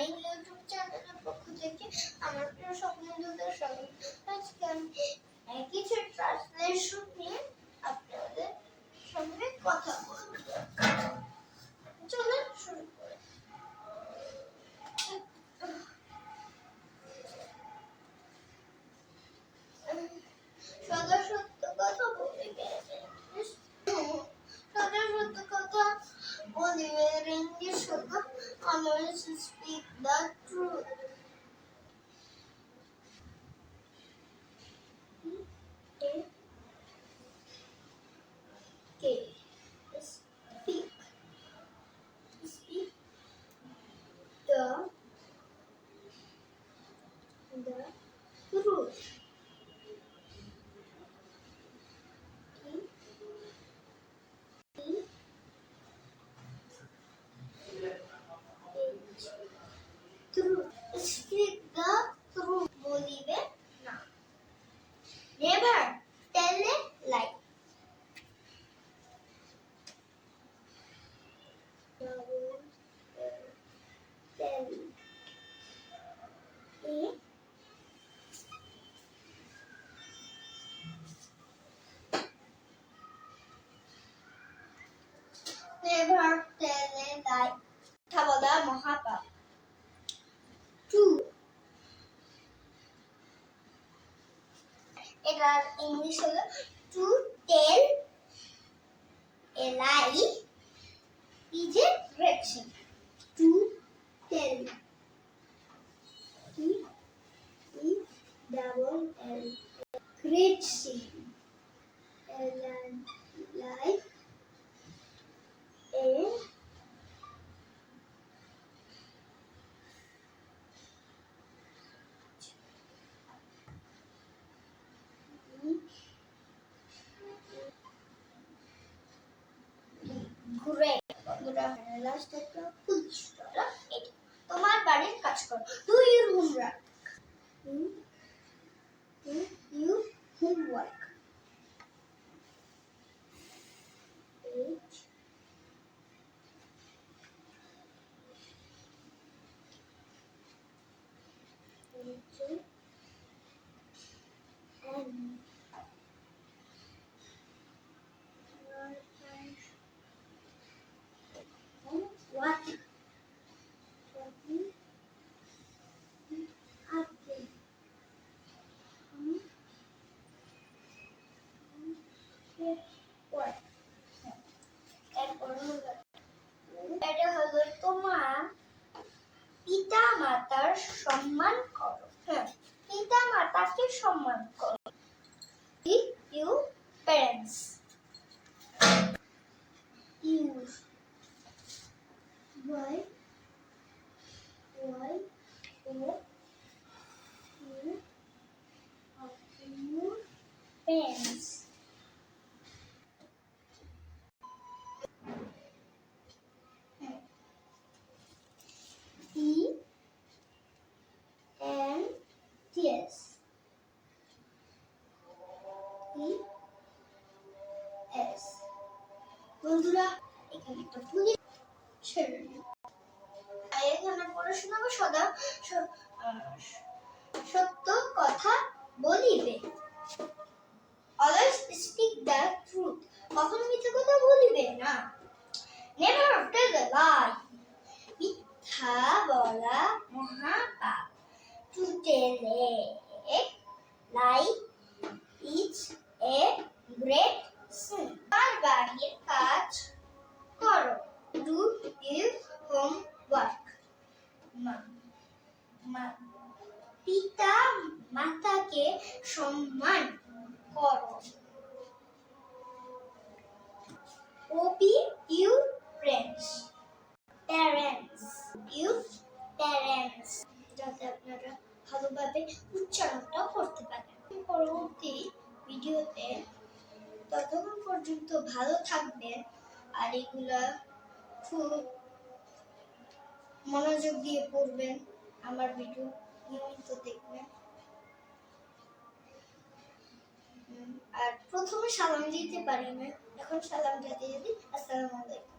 Learning YouTube চ্যানেলের পক্ষ থেকে আমার প্রিয় সব বন্ধুদের স্বাগত। আজকে আমি কিছু ট্রান্সলেশন নিয়ে আপনাদের সঙ্গে কথা বলবো। চলুন শুরু করি। সদা সত্য কথা বলিবে, সদা সত্য কথা বলিবে, রিঙ্গি সদা always speak the truth. Speak the truth. Truth. Speak the truth. বলিবে না। Never tell a lie. Tell a Never tell a lie. কথা বলা মহাপাপ। True. এটার ইংলিশ হলো to tell a lie is a great sin. To tell. T-double-L. Great sin. A lie. A great. বন্ধুরা last একটা full stop. এটা তোমার বাড়ির কাজ করো। Do your homework. Do your homework. H N What? What? এটা হলো তোমার পিতা মাতার সম্মান করো। হ্যাঁ, পিতা মাতাকে সম্মান করো। You parents. You. Why? You parents. Yes. Yes. বন্ধুরা এখানে একটা পুলিশ ছেড়ে এখানে পড়াশোনা সদা সত্য কথা বলিবে। Always speak the truth. কখনো মিথ্যা কথা বলিবে না। Never tell a lie. মিথ্যা বলা মহাপাপ। To tell a lie is a great sin. তোমার বাড়ির কাজ করো। Do your homework. পিতা মাতাকে সম্মান করো। Obey your parents. Your parents. যাতে আপনারা ভালোভাবে উচ্চারণটা করতে পারেন। পরবর্তী ভিডিওতে ততক্ষণ পর্যন্ত ভালো থাকবেন আর এগুলা খুব মনোযোগ দিয়ে পড়বেন। আমার ভিডিও নিয়মিত দেখবেন। আর প্রথমে সালাম দিতে পারি না, এখন সালাম দিতে আসসালামু আলাইকুম।